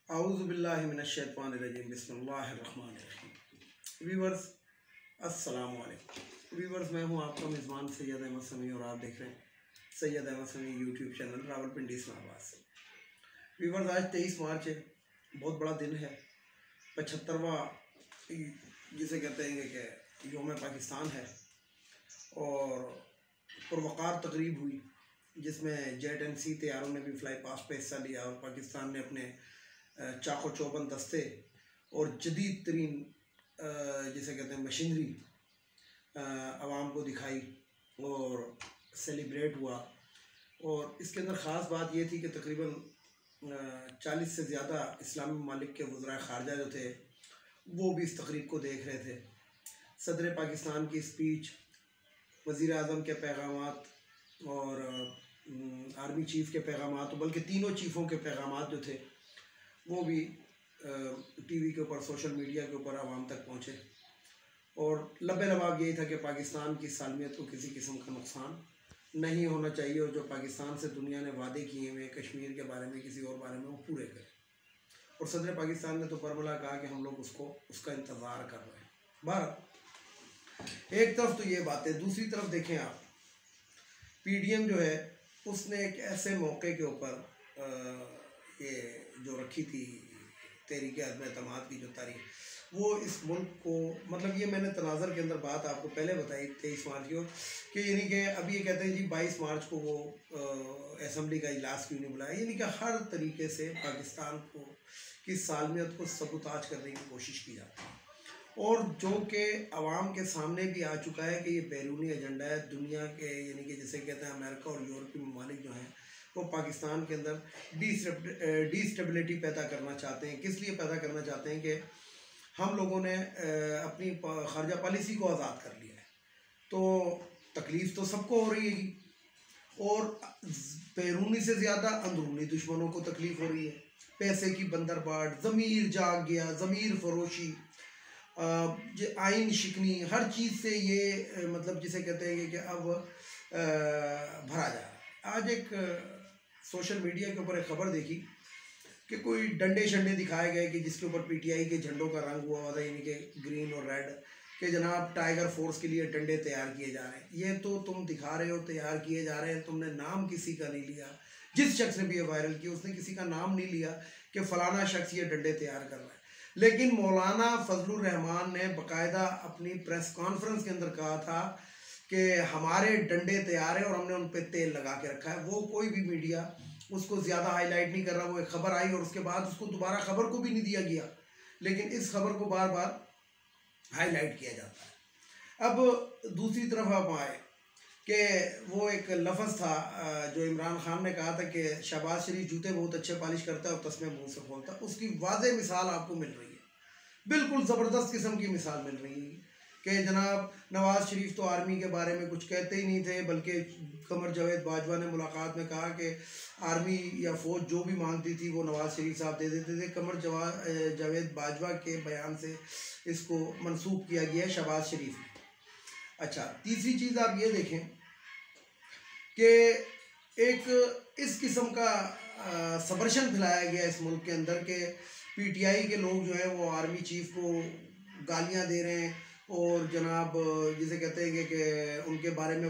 आऊज़ुबिल्लाहि मिनश्शैतानिर्रजीम बिस्मिल्लाहिर्रहमानिर्रहीम। व्यूवर्स अस्सलाम वालेकुम। व्यूवर्स, मैं हूं आपका मेज़बान सैयद अहमद समी और आप देख रहे हैं सैयद अहमद समी यूट्यूब चैनल रावलपिंडी इस्लामाबाद से। व्यूवर्स, आज 23 मार्च है, बहुत बड़ा दिन है। 75वां जिसे कहते हैं कि योम पाकिस्तान है और पुरवकार तकरीब हुई जिसमें जेट एंड सी तैयारों ने भी फ्लाई पास्ट पे हिस्सा लिया और पाकिस्तान ने अपने चाको चौबंद दस्ते और जदीद तरीन जिसे कहते हैं मशीनरी आवाम को दिखाई और सेलिब्रेट हुआ। और इसके अंदर ख़ास बात ये थी कि तकरीबन 40 से ज़्यादा इस्लामी ममालिक के वज़राए ख़ारजा जो थे वो भी इस तकरीब को देख रहे थे। सदर पाकिस्तान की स्पीच, वज़ीर आज़म के पैगामात और आर्मी चीफ़ के पैगामात, बल्कि तीनों चीफ़ों के पैगामात जो थे वो भी टीवी के ऊपर, सोशल मीडिया के ऊपर आवाम तक पहुँचे और लबे लबाब यही था कि पाकिस्तान की सालमियत को किसी किस्म का नुकसान नहीं होना चाहिए और जो पाकिस्तान से दुनिया ने वादे किए हुए कश्मीर के बारे में, किसी और बारे में, वो पूरे करें। और सदर पाकिस्तान ने तो बरमला कहा कि हम लोग उसका इंतज़ार कर रहे हैं। भारत एक तरफ तो ये बात है, दूसरी तरफ देखें आप, PDM जो है उसने एक ऐसे मौके के ऊपर ये जो रखी थी तहरीक अदम एतमाद की जो तारीख, वो इस मुल्क को, मतलब ये मैंने तनाज़र के अंदर बात आपको पहले बताई 23 मार्च को कि यानी कि अब ये कहते हैं जी 22 मार्च को वो असम्बली का इजलास क्यों नहीं बुलाया। यानी कि हर तरीके से पाकिस्तान को की सालमियत को सबूताज करने की कोशिश की जाती है और जो कि आवाम के सामने भी आ चुका है कि ये बैरूनी एजेंडा है दुनिया के, यानी कि जिसे कहते हैं अमेरिका और यूरोपीय ममालिक जो हैं वो पाकिस्तान के अंदर डिस्टेबिलिटी पैदा करना चाहते हैं। किस लिए पैदा करना चाहते हैं कि हम लोगों ने अपनी खारजा पॉलिसी को आज़ाद कर लिया है, तो तकलीफ़ तो सबको हो रही है और बैरूनी से ज़्यादा अंदरूनी दुश्मनों को तकलीफ़ हो रही है। पैसे की बंदरबाट, ज़मीर जाग गया, ज़मीर फरोशी, आइन शिकनी, हर चीज़ से ये मतलब जिसे कहते हैं कि अब भरा जा रहा है। आज एक सोशल मीडिया के ऊपर एक ख़बर देखी कि कोई डंडे शंडे दिखाए गए कि जिसके ऊपर PTI के झंडों का रंग हुआ था, यानी कि ग्रीन और रेड, कि जनाब टाइगर फोर्स के लिए डंडे तैयार किए जा रहे हैं। ये तो तुम दिखा रहे हो तैयार किए जा रहे हैं, तुमने नाम किसी का नहीं लिया। जिस शख्स ने भी ये वायरल किया उसने किसी का नाम नहीं लिया कि फ़लाना शख्स ये डंडे तैयार कर रहा है। लेकिन मौलाना फजलुर रहमान ने बाकायदा अपनी प्रेस कॉन्फ्रेंस के अंदर कहा था कि हमारे डंडे तैयार हैं और हमने उन पर तेल लगा के रखा है। वो कोई भी मीडिया उसको ज़्यादा हाईलाइट नहीं कर रहा। वो एक ख़बर आई और उसके बाद उसको दोबारा ख़बर को भी नहीं दिया गया, लेकिन इस खबर को बार बार हाईलाइट किया जाता है। अब दूसरी तरफ आप आए कि वो एक लफ्ज़ था जो इमरान खान ने कहा था कि शहबाज शरीफ जूते बहुत अच्छे पॉलिश करता है और तस्मे मुँह से खोलता है। उसकी वाज़ेह मिसाल आपको मिल रही है, बिल्कुल ज़बरदस्त किस्म की मिसाल मिल रही है कि जनाब नवाज़ शरीफ तो आर्मी के बारे में कुछ कहते ही नहीं थे, बल्कि कमर जावेद बाजवा ने मुलाकात में कहा कि आर्मी या फ़ौज जो भी मांगती थी वो नवाज़ शरीफ साहब दे देते थे। कमर जावेद बाजवा के बयान से इसको मंसूब किया गया है शहबाज शरीफ। अच्छा, तीसरी चीज़ आप ये देखें कि एक इस किस्म का सबर्शन फैलाया गया इस मुल्क के अंदर के PTI के लोग जो है वो आर्मी चीफ़ को गालियाँ दे रहे हैं और जनाब जिसे कहते हैं कि उनके बारे में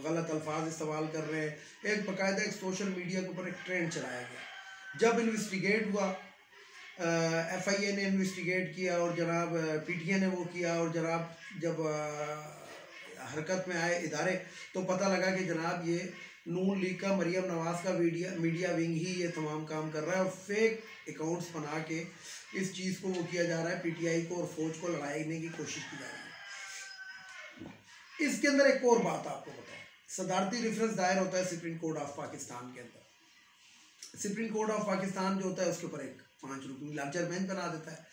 गलत अल्फाज इस्तेमाल कर रहे हैं। एक बाकायदा एक सोशल मीडिया के ऊपर एक ट्रेंड चलाया गया। जब इन्वेस्टिगेट हुआ, FIA ने इन्वेस्टिगेट किया और जनाब PTI ने वो किया और जनाब जब हरकत में आए इदारे तो पता लगा कि जनाब ये नून लीग का मरियम नवाज़ का मीडिया विंग ही ये तमाम काम कर रहा है और फेक अकाउंट्स बना के इस चीज़ को वो किया जा रहा है, PTI को और फौज को लड़ाने की कोशिश की जा रही है। इसके अंदर एक और बात आपको बताऊं, सदारती रेफरेंस दायर होता है सुप्रीम कोर्ट ऑफ पाकिस्तान के अंदर। सुप्रीम कोर्ट ऑफ पाकिस्तान जो होता है उसके ऊपर एक 5 रुकनी लार्जर बेंच बना देता है,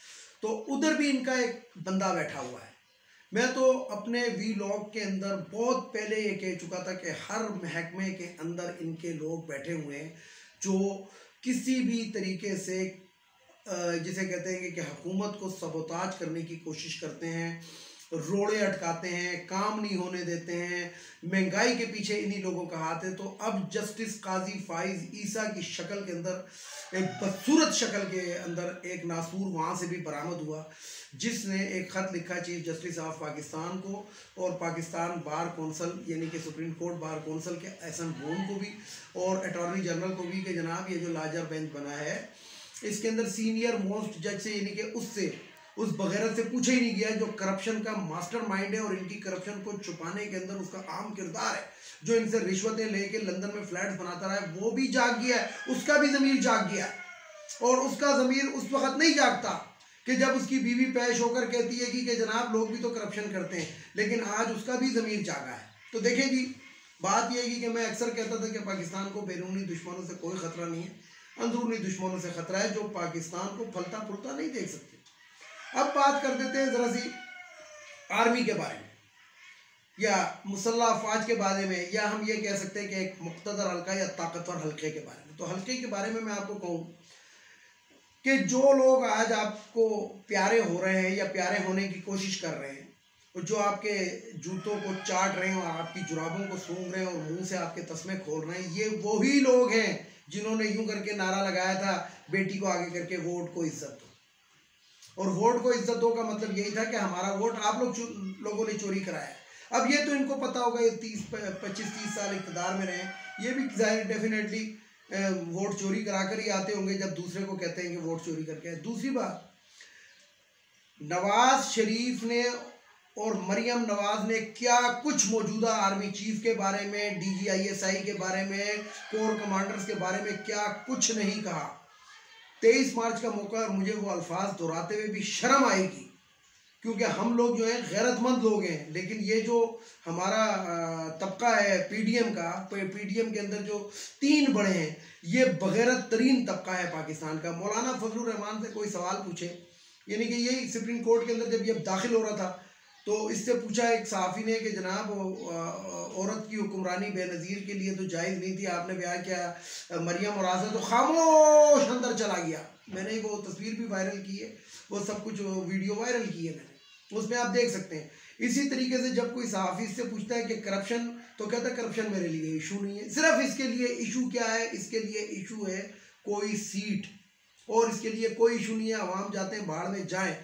तो उधर भी इनका एक बंदा बैठा हुआ है। मैं तो अपने वीलॉग के अंदर बहुत पहले ये कह चुका था कि हर महकमे के अंदर इनके लोग बैठे हुए हैं जो किसी भी तरीके से जिसे कहते हैं कि हुकूमत को सबोताज करने की कोशिश करते हैं रोड़े अटकाते हैं, काम नहीं होने देते हैं, महंगाई के पीछे इन्हीं लोगों का हाथ है। तो अब जस्टिस काजी फाइज ईसा की शक्ल के अंदर, एक बदसूरत शक्ल के अंदर एक नासूर वहाँ से भी बरामद हुआ, जिसने एक ख़त लिखा चीफ जस्टिस ऑफ पाकिस्तान को और पाकिस्तान बार कौंसल यानी कि सुप्रीम कोर्ट बार कौंसल के एहसन बोन को भी और अटॉर्नी जनरल को भी कि जनाब ये जो लार्जर बेंच बना है इसके अंदर सीनियर मोस्ट जज से यानी कि उससे उस बगैरत से पूछा ही नहीं गया जो करप्शन का मास्टरमाइंड है और इनकी करप्शन को छुपाने के अंदर उसका आम किरदार है, जो इनसे रिश्वतें लेके लंदन में फ्लैट्स बनाता रहा है, वो भी जाग गया है, उसका भी ज़मीर जाग गया है। और उसका ज़मीर उस वक्त नहीं जागता कि जब उसकी बीवी पेश होकर कहती है कि जनाब लोग भी तो करप्शन करते हैं, लेकिन आज उसका भी ज़मीर जागा है। तो देखें जी, बात यह है कि मैं अक्सर कहता था कि पाकिस्तान को बैरूनी दुश्मनों से कोई ख़तरा नहीं है, अंदरूनी दुश्मनों से ख़तरा है जो पाकिस्तान को फलता फूलता नहीं देख सकते। अब बात कर देते हैं ज़रा सी आर्मी के बारे में या मुसल्लह अफवाज के बारे में, या हम ये कह सकते हैं कि एक मुक़्तदर हल्का या ताकतवर हल्के के बारे में। तो हल्के के बारे में मैं आपको कहूँ कि जो लोग आज आपको प्यारे हो रहे हैं या प्यारे होने की कोशिश कर रहे हैं, जो आपके जूतों को चाट रहे हैं और आपकी जुराबों को सूंघ रहे हैं और मुंह से आपके तस्मे खोल रहे हैं, ये वही लोग हैं जिन्होंने यूं करके नारा लगाया था बेटी को आगे करके वोट को इज्जत दो। और वोट को इज्जत दो का मतलब यही था कि हमारा वोट आप लोगों ने चोरी कराया। अब ये तो इनको पता होगा, ये 25-30 साल इक़्तिदार में रहे, ये भी जाहिर डेफिनेटली वोट चोरी करा कर ही आते होंगे जब दूसरे को कहते हैं कि वोट चोरी करके आए। दूसरी बात, नवाज शरीफ ने और मरियम नवाज ने क्या कुछ मौजूदा आर्मी चीफ के बारे में, DGISI के बारे में, कोर कमांडर्स के बारे में क्या कुछ नहीं कहा। 23 मार्च का मौका और मुझे वो अल्फाज दोहराते हुए भी शर्म आएगी, क्योंकि हम लोग जो हैं गैरतमंद लोग हैं, लेकिन ये जो हमारा तबका है PDM का, PDM के अंदर जो 3 बड़े हैं, ये बगैरत तरीन तबका है पाकिस्तान का। मौलाना फजलुर रहमान से कोई सवाल पूछे, यानी कि यही सुप्रीम कोर्ट के अंदर जब ये दाखिल हो रहा था तो इससे पूछा एक सहाफ़ी ने कि जनाब औरत की हुक्मरानी बेनज़ीर के लिए तो जायज़ नहीं थी, आपने बयान किया मरियम और आज़ा, तो खामोश अंदर चला गया। मैंने वो तस्वीर भी वायरल की है, वो सब कुछ वीडियो वायरल की है मैंने, उसमें आप देख सकते हैं। इसी तरीके से जब कोई सहाफ़ी से पूछता है कि करप्शन, तो कहता है करप्शन मेरे लिए इशू नहीं है। सिर्फ इसके लिए इशू क्या है, इसके लिए इशू है कोई सीट, और इसके लिए कोई इशू नहीं है। अवाम जाते हैं बाढ़ में जाएं,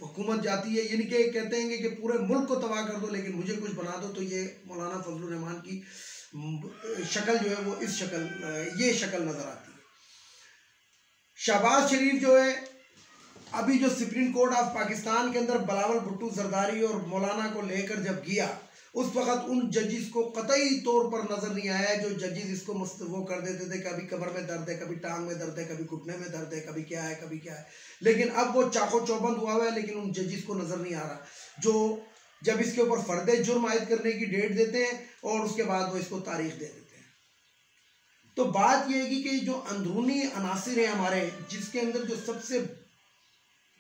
हुकूमत जाती है, यानी कि कहते हैं कि पूरे मुल्क को तबाह कर दो लेकिन मुझे कुछ बना दो। तो ये मौलाना फजलुर रहमान की शक्ल जो है वो इस शक्ल, ये शक्ल नज़र आती है। शहबाज शरीफ जो है, अभी जो सुप्रीम कोर्ट ऑफ पाकिस्तान के अंदर बिलावल भुट्टो जरदारी और मौलाना को लेकर जब गया, उस वक़्त उन जजिस को कतई तौर पर नज़र नहीं आया जो जजिस इसको वो कर देते थे, कभी कमर में दर्द है, कभी टांग में दर्द है, कभी घुटने में दर्द है, कभी क्या है कभी क्या है। लेकिन अब वो चाको चौबंद हुआ है, लेकिन उन जजिस को नज़र नहीं आ रहा जो जब इसके ऊपर फर्द जुर्म आयद करने की डेट देते हैं और उसके बाद वो इसको तारीख दे देते हैं। तो बात यह है कि जो अंदरूनी अनासिर हैं हमारे, जिसके अंदर जो सबसे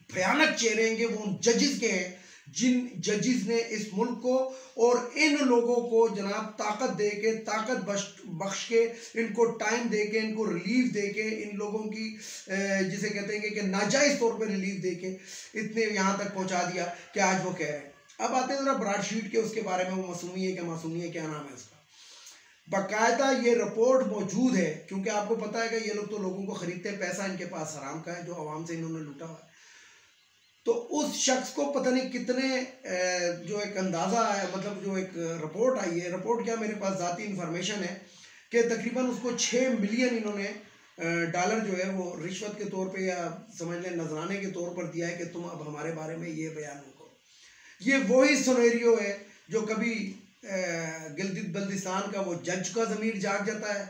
भयानक चेहरे हैं वो उन जजिस के हैं, जिन जजिस ने इस मुल्क को और इन लोगों को जनाब ताकत दे के, ताकत बख्श के, इनको टाइम दे के, इनको रिलीफ दे के, इन लोगों की जिसे कहते हैं कि नाजायज़ तौर पे रिलीफ दे के इतने यहाँ तक पहुँचा दिया कि आज वो कह रहे हैं। अब आते हैं ज़रा ब्रॉडशीट के उसके बारे में, वो मासूमी है क्या, मासूमी है क्या नाम है उसका, बाकायदा ये रिपोर्ट मौजूद है, क्योंकि आपको पता है कि ये लोग तो लोगों को ख़रीदते हैं, पैसा इनके पास हराम का है जो आवाम से इन्होंने लूटा हुआ है। तो उस शख्स को पता नहीं कितने जो एक अंदाज़ा है, मतलब जो एक रिपोर्ट आई है, रिपोर्ट क्या मेरे पास ज़ाती इन्फॉर्मेशन है कि तकरीबन उसको 6 मिलियन इन्होंने डॉलर जो है वो रिश्वत के तौर पे या समझ लें नजराने के तौर पर दिया है कि तुम अब हमारे बारे में ये बयान करो। ये वही सिनेरियो है जो कभी गिलगित बल्तिस्तान का वो जज का ज़मीर जाग जाता है,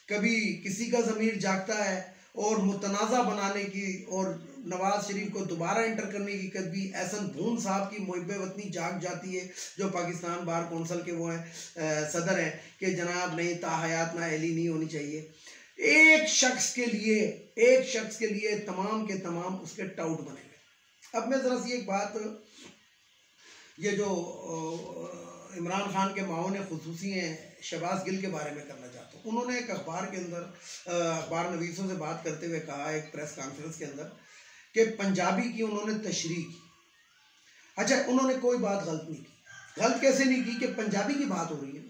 कभी किसी का ज़मीर जागता है और मुतनाज़ा बनाने की और नवाज शरीफ को दोबारा एंटर करने की कभी एहसन भून साहब की मुहिब्बे वतनी जाग जाती है जो पाकिस्तान बार कौंसल के वो हैं सदर हैं कि जनाब नहीं ताहयात ना अहली नहीं होनी चाहिए। एक शख्स के लिए तमाम के तमाम उसके टाउट बने हुए। अब मैं ज़रा सी एक बात, ये जो इमरान खान के माओ ने खुसूसी हैं शहबाज गिल के बारे में करना चाहता हूँ। उन्होंने एक अखबार के अंदर अखबार नवीसों से बात करते हुए कहा एक प्रेस कॉन्फ्रेंस के अंदर कि पंजाबी की उन्होंने तशरीह की। अच्छा, उन्होंने कोई बात गलत नहीं की। गलत कैसे नहीं की कि पंजाबी की बात हो रही है,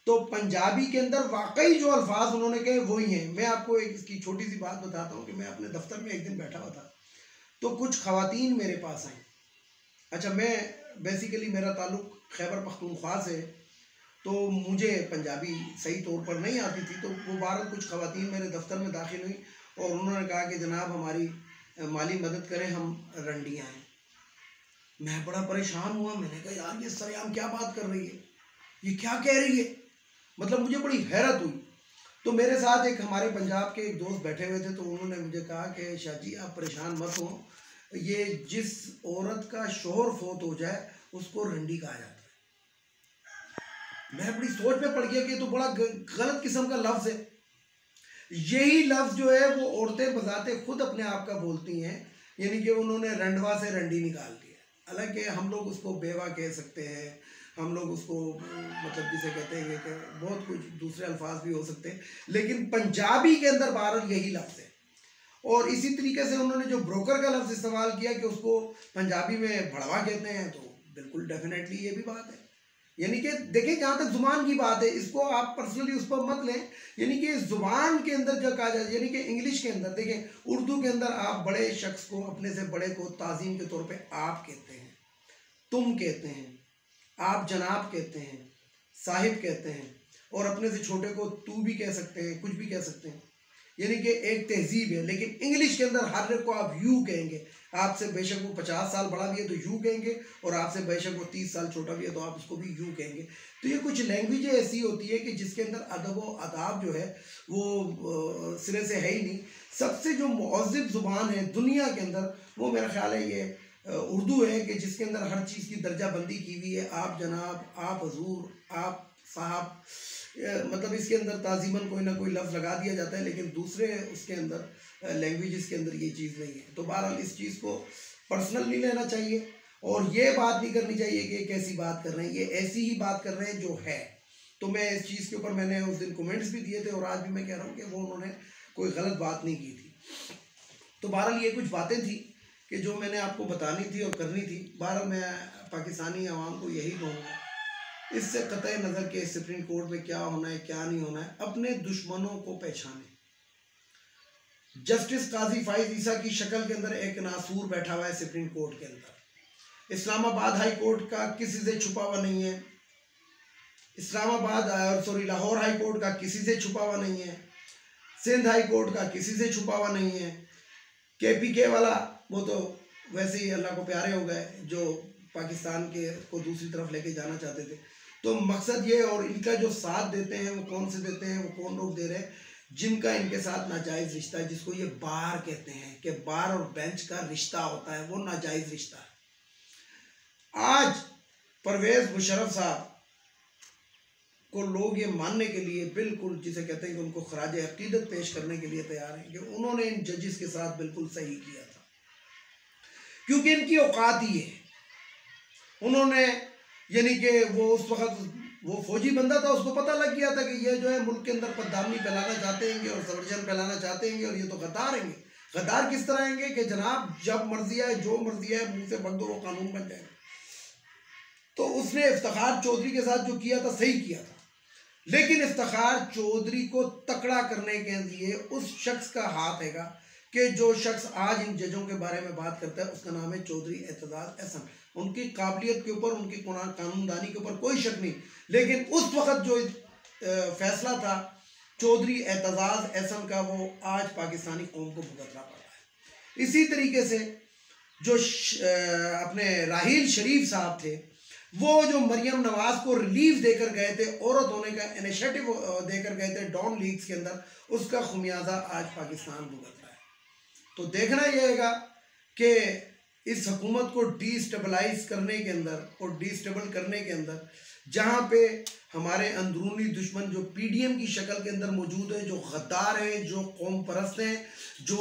तो पंजाबी के अंदर वाकई जो अल्फाज उन्होंने कहे वही हैं। मैं आपको एक इसकी छोटी सी बात बताता हूँ कि मैं अपने दफ्तर में एक दिन बैठा हुआ था, तो कुछ ख़वातीन मेरे पास आई। अच्छा, मैं बेसिकली मेरा ताल्लुक़ खैबर पख्तूनख्वा से, तो मुझे पंजाबी सही तौर पर नहीं आती थी। तो वो बारह कुछ ख़वातीन मेरे दफ्तर में दाखिल हुई और उन्होंने कहा कि जनाब हमारी माली मदद करें, हम रंडियाँ हैं। मैं बड़ा परेशान हुआ। मैंने कहा यार ये सरेआम क्या बात कर रही है, ये क्या कह रही है, मतलब मुझे बड़ी हैरत हुई। तो मेरे साथ एक हमारे पंजाब के एक दोस्त बैठे हुए थे, तो उन्होंने मुझे कहा कि शाह जी आप परेशान मत हो, ये जिस औरत का शोहर फोत हो जाए उसको रंडी कहा जाता है। मैं बड़ी सोच में पड़ गया कि तो बड़ा गलत किस्म का लफ्ज़ है। यही लफ्ज़ जो है वो औरतें बजाते खुद अपने आप का बोलती हैं, यानी कि उन्होंने रंडवा से रंडी निकाल दिया। हालांकि हम लोग उसको बेवा कह सकते हैं, हम लोग उसको मतलब जिसे कहते हैं कि बहुत कुछ दूसरे अल्फाज भी हो सकते हैं, लेकिन पंजाबी के अंदर बहरहाल यही लफ्ज़ है। और इसी तरीके से उन्होंने जो ब्रोकर का लफ्ज़ इस्तेमाल किया कि उसको पंजाबी में भड़वा कहते हैं, तो बिल्कुल डेफिनेटली ये भी बात है। यानी कि देखिए, जहाँ तक ज़ुबान की बात है, इसको आप पर्सनली उस पर मत लें। यानी कि ज़ुबान के अंदर जो कहा जाए, यानी कि इंग्लिश के अंदर देखें, उर्दू के अंदर आप बड़े शख्स को, अपने से बड़े को ताज़ीम के तौर पे आप कहते हैं, तुम कहते हैं, आप जनाब कहते हैं, साहिब कहते हैं, और अपने से छोटे को तू भी कह सकते हैं, कुछ भी कह सकते हैं। यानी कि एक तहजीब है। लेकिन इंग्लिश के अंदर हर एक को आप यू कहेंगे। आपसे बेशक वो 50 साल बड़ा भी है तो यू कहेंगे, और आपसे बेशक वो 30 साल छोटा भी है तो आप उसको भी यू कहेंगे। तो ये कुछ लैंग्वेजें ऐसी होती है कि जिसके अंदर अदब व आदाब जो है वो सिरे से है ही नहीं। सबसे जो मुअज़्ज़ब ज़ुबान है दुनिया के अंदर, वो मेरा ख्याल है ये उर्दू है, कि जिसके अंदर हर चीज़ की दर्जाबंदी की हुई है। आप जनाब, आप हजूर, आप साहब, मतलब इसके अंदर ताज़ीमन कोई ना कोई लफ्ज़ लगा दिया जाता है, लेकिन दूसरे उसके अंदर लैंग्वेजेस के अंदर ये चीज़ नहीं है। तो बहरहाल इस चीज़ को पर्सनल नहीं लेना चाहिए, और ये बात नहीं करनी चाहिए कि कैसी बात कर रहे हैं, ये ऐसी ही बात कर रहे हैं जो है। तो मैं इस चीज़ के ऊपर मैंने उस दिन कमेंट्स भी दिए थे, और आज भी मैं कह रहा हूँ कि वो उन्होंने कोई गलत बात नहीं की थी। तो बहरहाल ये कुछ बातें थी कि जो मैंने आपको बतानी थी और करनी थी। बहरहाल मैं पाकिस्तानी आवाम को यही कहूँगा, इससे कतई नज़र के सुप्रीम कोर्ट में क्या होना है क्या नहीं होना है, अपने दुश्मनों को पहचाने। जस्टिस काजी फाइज ईसा की शक्ल के अंदर एक नासूर बैठा हुआ है सुप्रीम कोर्ट के अंदर। इस्लामाबाद हाई कोर्ट का किसी से छुपा हुआ नहीं है, लाहौर हाई कोर्ट का किसी से छुपा हुआ नहीं है, सिंध हाई कोर्ट का किसी से छुपा हुआ नहीं है। KPK वाला वो तो वैसे ही अल्लाह को प्यारे हो गए, जो पाकिस्तान के को दूसरी तरफ लेके जाना चाहते थे। तो मकसद ये, और इनका जो साथ देते हैं वो कौन से देते हैं, वो कौन लोग दे रहे हैं, जिनका इनके साथ नाजायज़ रिश्ता है, जिसको ये बार कहते हैं कि बार और बेंच का रिश्ता होता है, वो नाजायज़ रिश्ता है। आज परवेज़ मुशर्रफ साहब को लोग ये मानने के लिए बिल्कुल, जिसे कहते हैं कि उनको खराज अकीदत पेश करने के लिए तैयार हैं कि उन्होंने इन जजिस के साथ बिल्कुल सही किया था, क्योंकि इनकी औकात ही है। उन्होंने यानी कि वो उस वक्त वो फौजी बंदा था, उसको पता लग गया था कि ये जो है मुल्क के अंदर बदनामी फैलाना चाहते हैं और संवर्जन फैलाना चाहते हैं, और ये तो गद्दार हैं। गद्दार किस तरह आएंगे कि जनाब जब मर्जी है, जो मर्जी है, मुँह से बक दो, वो कानून बन जाएगा। तो उसने इफ्तिखार चौधरी के साथ जो किया था सही किया था, लेकिन इफ्तिखार चौधरी को तकड़ा करने के लिए उस शख्स का हाथ हैगा कि जो शख्स आज इन जजों के बारे में बात करता है, उसका नाम है चौधरी एतजाज़ एहसन। उनकी काबिलियत के ऊपर, उनकी कानूनदानी के ऊपर कोई शक नहीं, लेकिन उस वक्त जो फैसला था चौधरी एतजाज़ एहसन का, वो आज पाकिस्तानी कौम को भुगतना पड़ रहा है। इसी तरीके से जो अपने राहील शरीफ साहब थे, वो जो मरियम नवाज को रिलीफ देकर गए थे, औरत होने का इनिशिएटिव देकर गए थे डॉन लीग्स के अंदर, उसका खुमियाजा आज पाकिस्तान भुगत रहा है। तो देखना यह है कि इस हुकूमत को डिस्टेबलाइज करने के अंदर और डिस्टेबल करने के अंदर, जहाँ पे हमारे अंदरूनी दुश्मन जो PDM की शक्ल के अंदर मौजूद है, जो गद्दार हैं, जो कौम परस्त हैं, जो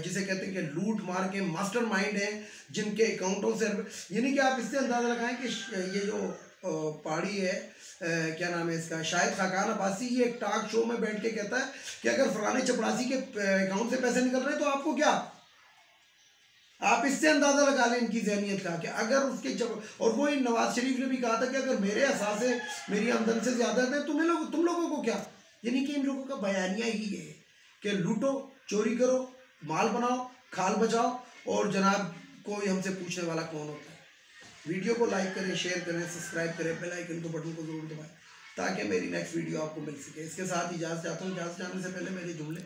जिसे कहते हैं कि लूट मार के मास्टरमाइंड हैं, जिनके अकाउंटों से, यानी कि आप इससे अंदाज़ा लगाएं कि ये जो पहाड़ी है, क्या नाम है इसका, शाहिद खाकान अब्बासी, ये एक टॉक शो में बैठ के कहता है कि अगर फलाने चपरासी के अकाउंट से पैसे निकल रहे हैं तो आपको क्या, आप इससे अंदाजा लगा लें इनकी जहनीत का कि अगर उसके जब, और वो नवाज शरीफ ने भी कहा था कि अगर मेरे असासे मेरी आमदन से ज्यादा है तुम लोगों को क्या, यानी कि इन लोगों का बयानिया ही है कि लूटो, चोरी करो, माल बनाओ, खाल बचाओ, और जनाब कोई हमसे पूछने वाला कौन होता है। वीडियो को लाइक करें, शेयर करें, सब्सक्राइब करें, बेल आइकन को बटन को जरूर दबाएं ताकि मेरी नेक्स्ट वीडियो आपको मिल सके। इसके साथ इजाज़त चाहता हूँ। इजाज़त जाने से पहले मेरे जुमले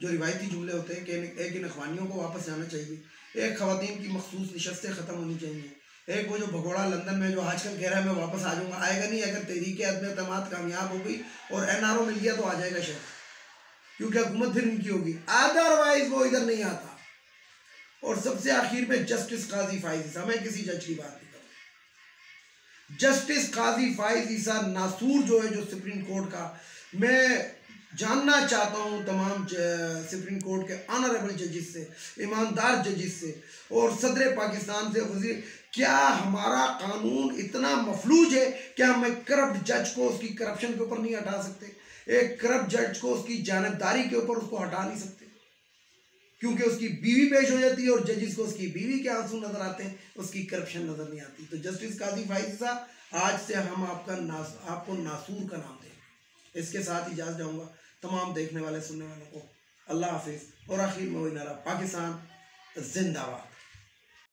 जो रिवायती जुमले होते हैं कि एक इन अखवानियों को वापस जाना चाहिए, एक ख़वातीन की मखसूस नशस्तें ख़त्म होनी चाहिए, एक वो जो भगोड़ा लंदन में जो आजकल कह रहा है मैं वापस आ जाऊँगा, आएगा नहीं। अगर तहरीक अदम एतमाद कामयाब हो गई और NRO मिल गया तो आ जाएगा शायद, क्योंकि हुकूमत फिर इनकी होगी, अदरवाइज वो इधर नहीं आता। और सबसे आखिर में जस्टिस काजी फाइज ईसा, मैं किसी जज की बात नहीं करूँ, जस्टिस काजी फाइज ईसा नासूर जो है, जो सुप्रीम कोर्ट का, मैं जानना चाहता हूँ तमाम सुप्रीम कोर्ट के ऑनरेबल जजेस से, ईमानदार जजेस से और सदर पाकिस्तान से, वजीर, क्या हमारा कानून इतना मफलूज है कि हम एक करप्ट जज को उसकी करप्शन के ऊपर नहीं हटा सकते, एक करप्ट जज को उसकी जानबदारी के ऊपर उसको हटा नहीं सकते, क्योंकि उसकी बीवी पेश हो जाती है और जजिस को उसकी बीवी के आंसू नजर आते हैं, उसकी करप्शन नजर नहीं आती। तो जस्टिस काजी फाइज ईसा, आज से हम आपको नासूर का नाम देंगे। इसके साथ इजाज़त जाऊँगा तमाम देखने वाले सुनने वालों को। अल्लाह हाफिज़। और आखिर में वही नारा, पाकिस्तान जिंदाबाद।